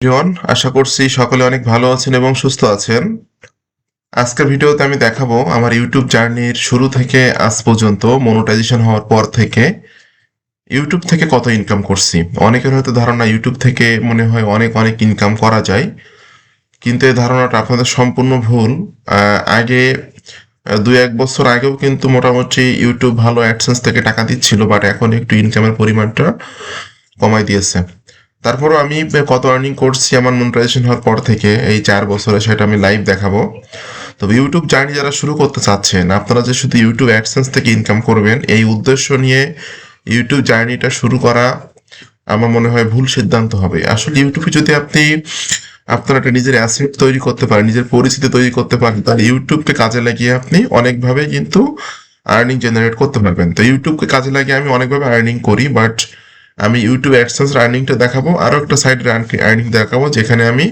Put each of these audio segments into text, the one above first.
Everyone, আশা করছি সকলে অনেক ভালো আছেন এবং সুস্থ আছেন। আজকের ভিডিওতে আমি দেখাবো আমার ইউটিউব জার্নির শুরু থেকে আজ পর্যন্ত মনিটাইজেশন হওয়ার পর থেকে ইউটিউব থেকে কত ইনকাম করছি। অনেকের হয়তো ধারণা ইউটিউব থেকে মনে হয় অনেক অনেক ইনকাম করা যায়, কিন্তু এই ধারণাটা আপনাদের সম্পূর্ণ ভুল। আগে 2-1 বছর আগেও কিন্তু মোটামুটি ইউটিউব ভালো অ্যাডসেন্স থেকে টাকা দিচ্ছিল, বাট এখন একটু ইনকামের পরিমাণটা কমাই দিয়েছে। তারপরও আমি কত আর্নিং করছি আমার মনিটাইজেশন হওয়ার পর থেকে এই 4 বছরে, সেটা আমি লাইভ দেখাবো। তবে ইউটিউব জার্নি যারা শুরু করতে চাচ্ছেন, আপনারা যে শুধু ইউটিউব অ্যাডসেন্স থেকে ইনকাম করবেন এই উদ্দেশ্য নিয়ে ইউটিউব জার্নিটা শুরু করা আমার মনে হয় ভুল সিদ্ধান্ত হবে। আসলে ইউটিউবে যদি আপনি আপনার একটা নিজের অ্যাসেট তৈরি করতে পারেন, নিজের পরিচিতি তৈরি করতে পারেন, তাহলে ইউটিউবকে কাজে লাগিয়ে আপনি অনেকভাবে কিন্তু আর্নিং জেনারেট করতে পারবেন। তো ইউটিউবকে কাজে লাগিয়ে আমি অনেকভাবে আর্নিং করি, বাট আমি ইউটিউব অ্যাডসেন্স আর্নিংটা দেখাবো, আরও একটা সাইডের আর্নিং দেখাবো যেখানে আমি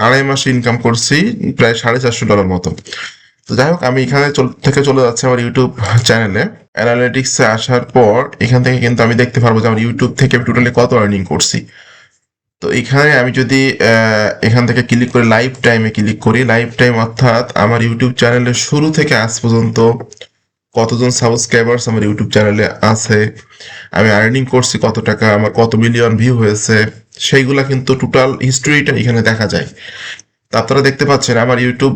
2.5 মাসে ইনকাম করছি প্রায় $450 মতো। তো যাই হোক, আমি এখানে থেকে চলে যাচ্ছি আমার ইউটিউব চ্যানেলে। অ্যানালিটিক্সে আসার পর এখান থেকে কিন্তু আমি দেখতে পারবো যে আমার ইউটিউব থেকে টোটালি কত আর্নিং করছি। তো এখানে আমি যদি এখান থেকে ক্লিক করে লাইফ টাইমে ক্লিক করি, লাইফ টাইম অর্থাৎ আমার ইউটিউব চ্যানেলের শুরু থেকে আজ পর্যন্ত কতজন সাবস্ক্রাইবার্স আমার ইউটিউব চ্যানেলে আছে, আমি আর্নিং করছি কত টাকা, আমার কত মিলিয়ন ভিউ হয়েছে, সেইগুলা কিন্তু টোটাল হিস্টোরিটা এখানে দেখা যায়। তো আপনারা দেখতে পাচ্ছেন আমার ইউটিউব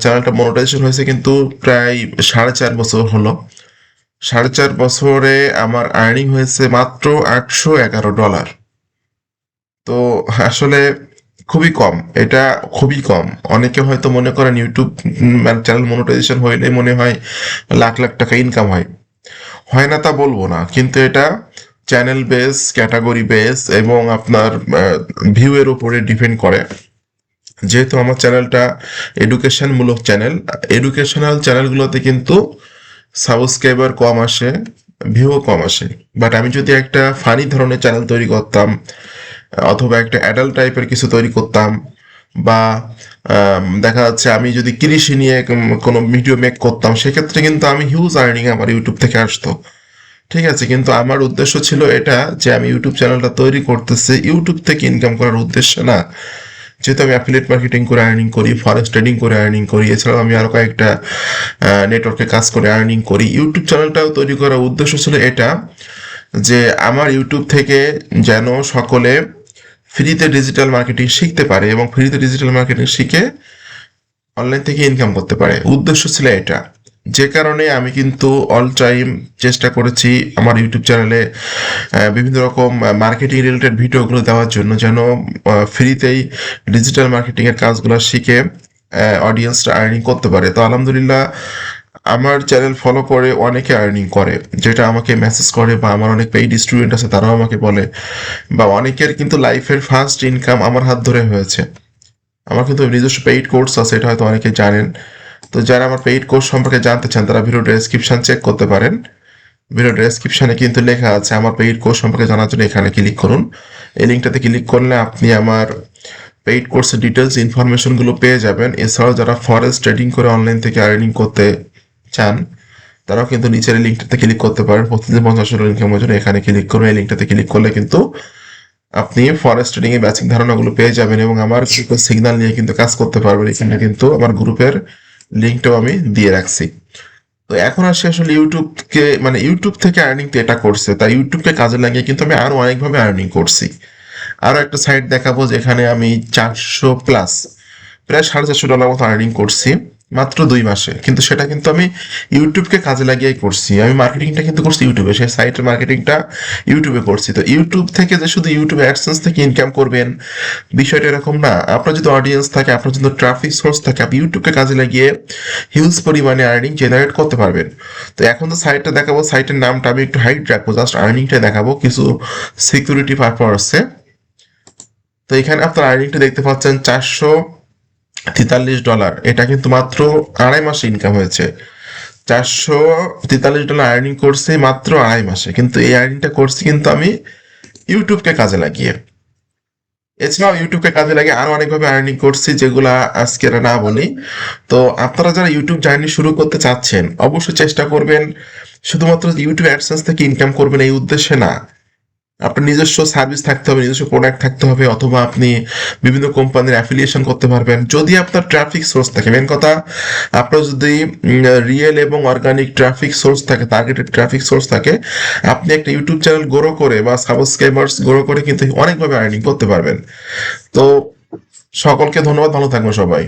চ্যানেলটা মনিটাইজেশন হয়েছে কিন্তু প্রায় 4.5 বছর হলো। 4.5 বছরে আমার আর্নিং হয়েছে মাত্র $811। তো আসলে খুবই কম, এটা খুবই কম। অনেকে হয়তো মনে করেন ইউটিউব চ্যানেল মনিটাইজেশন হইলে মনে হয় লাখ লাখ টাকা ইনকাম হয়। হয় না তা বলবো না, কিন্তু এটা চ্যানেল বেস, ক্যাটাগরি বেস এবং আপনার ভিউ এর উপরে ডিপেন্ড করে। যেহেতু আমার চ্যানেলটা এডুকেশনমূলক চ্যানেল, এডুকেশনাল চ্যানেলগুলোতে কিন্তু সাবস্ক্রাইবার কম আসে, ভিউও কম আসে। বাট আমি যদি একটা ফানি ধরনের চ্যানেল তৈরি করতাম অথবা একটা অ্যাডাল্ট টাইপের কিছু তৈরি করতাম, বা দেখা যাচ্ছে আমি যদি কৃষি নিয়ে কোনো ভিডিও মেক করতাম, সেক্ষেত্রে কিন্তু আমি হিউজ আর্নিং আমার ইউটিউব থেকে আসতো। ঠিক আছে, কিন্তু আমার উদ্দেশ্য ছিল এটা যে আমি ইউটিউব চ্যানেলটা তৈরি করতেছি ইউটিউব থেকে ইনকাম করার উদ্দেশ্য না। যেহেতু আমি অ্যাফিলিয়েট মার্কেটিং করে আর্নিং করি, ফরেক্স ট্রেডিং করে আর্নিং করি, এছাড়াও আমি আরও কয়েকটা নেটওয়ার্কে কাজ করে আর্নিং করি, ইউটিউব চ্যানেলটাও তৈরি করার উদ্দেশ্য ছিল এটা যে আমার ইউটিউব থেকে যেন সকলে ফ্রিতে ডিজিটাল মার্কেটিং শিখতে পারে এবং ফ্রিতে ডিজিটাল মার্কেটিং শিখে অনলাইন থেকে ইনকাম করতে পারে। উদ্দেশ্য ছিল এটা। যে কারণে আমি কিন্তু অল টাইম চেষ্টা করেছি আমার ইউটিউব চ্যানেলে বিভিন্ন রকম মার্কেটিং রিলেটেড ভিডিওগুলো দেওয়ার জন্য, যেন ফ্রিতেই ডিজিটাল মার্কেটিংয়ের কাজগুলো শিখে অডিয়েন্সরা আর্নিং করতে পারে। তো আলহামদুলিল্লাহ আমার চ্যানেল ফলো করে অনেকে আর্নিং করে, যেটা আমাকে মেসেজ করে, বা আমার অনেক পেইড স্টুডেন্ট আছে তারাও আমাকে বলে, বা অনেকের কিন্তু লাইফের ফার্স্ট ইনকাম আমার হাত ধরে হয়েছে। আমার কিন্তু নিজস্ব পেইড কোর্স আছে, এটা হয়তো অনেকে জানেন। তো যারা আমার পেইড কোর্স সম্পর্কে জানতে চান তারা ভিডিও ডেসক্রিপশন চেক করতে পারেন। ভিডিও ডেসক্রিপশনে কিন্তু লেখা আছে আমার পেইড কোর্স সম্পর্কে জানার জন্য এখানে ক্লিক করুন। এই লিঙ্কটাতে ক্লিক করলে আপনি আমার পেইড কোর্সের ডিটেলস ইনফরমেশনগুলো পেয়ে যাবেন। এছাড়াও যারা ফরেক্স ট্রেডিং করে অনলাইন থেকে আর্নিং করতে চান তারাও কিন্তু নিচের এই লিঙ্কটাতে ক্লিক করতে পারেন। প্রতিদিন $50 ইনকামের জন্য এখানে ক্লিক করুন। এই লিঙ্কটাতে ক্লিক করলে কিন্তু আপনি ফরেস্ট ট্রেডিং এর বেসিক ধারণাগুলো পেয়ে যাবেন এবং আমার সিগন্যাল নিয়ে কিন্তু কাজ করতে পারবেন। এখানে কিন্তু আমার গ্রুপের লিঙ্কটাও আমি দিয়ে রাখছি। তো এখন আসি আসলে ইউটিউবকে, মানে ইউটিউব থেকে আর্নিং তো এটা করছে, তাই ইউটিউবকে কাজে লাগিয়ে কিন্তু আমি আরো অনেকভাবে আর্নিং করছি। আরো একটা সাইট দেখাবো যেখানে আমি 400+, প্রায় $450 মতো আর্নিং করছি মাত্র 2 মাসে। কিন্তু সেটা কিন্তু আমি ইউটিউবকে কাজে লাগিয়েই করছি। আমি মার্কেটিংটা কিন্তু করছি ইউটিউবে, সেই সাইটের মার্কেটিংটা ইউটিউবে করছি। তো ইউটিউব থেকে যে শুধু ইউটিউব অ্যাডসেন্স থেকে ইনকাম করবেন বিষয়টা এরকম না। আপনার যদি অডিয়েন্স থাকে, আপনার যদি ট্রাফিক সোর্স থাকে, আপনি ইউটিউবকে কাজে লাগিয়ে হিউজ পরিমাণে আর্নিং জেনারেট করতে পারবেন। তো এখন তো সাইটটা দেখাবো, সাইটের নামটা আমি একটু হাইড রাখবো, জাস্ট আর্নিংটা দেখাবো কিছু সিকিউরিটি পারপাসে। তো এখানে আপনার আর্নিংটা দেখতে পাচ্ছেন $443। এটা কিন্তু মাত্র 2.5 মাসে ইনকাম হয়েছে। $443 আর্নিং করছে মাত্র 2.5 মাসে, কিন্তু এই আর্নিংটা করছি কিন্তু আমি ইউটিউবকে কাজে লাগিয়ে। এছাড়াও ইউটিউবকে কাজে লাগিয়ে আরো অনেকভাবে আর্নিং করছি, যেগুলা আজকে আর না বলি। তো আপনারা যারা ইউটিউব জার্নি শুরু করতে চাচ্ছেন অবশ্যই চেষ্টা করবেন শুধুমাত্র ইউটিউব অ্যাডসেন্স থেকে ইনকাম করবেন এই উদ্দেশ্যে না, আপনার নিজস্ব সার্ভিস থাকতে হবে, নিজস্ব প্রোডাক্ট থাকতে হবে, অথবা আপনি বিভিন্ন কোম্পানির অ্যাফিলিয়েশন করতে পারবেন যদি আপনার ট্রাফিক সোর্স থাকে। মেন কথা, আপনার যদি রিয়েল এবং অর্গানিক ট্রাফিক সোর্স থাকে, টার্গেটেড ট্রাফিক সোর্স থাকে, আপনি একটা ইউটিউব চ্যানেল গ্রো করে বা সাবস্ক্রাইবার্স গ্রো করে কিন্তু অনেকভাবে আর্নিং করতে পারবেন। তো সকলকে ধন্যবাদ, ভালো থাকবেন সবাই।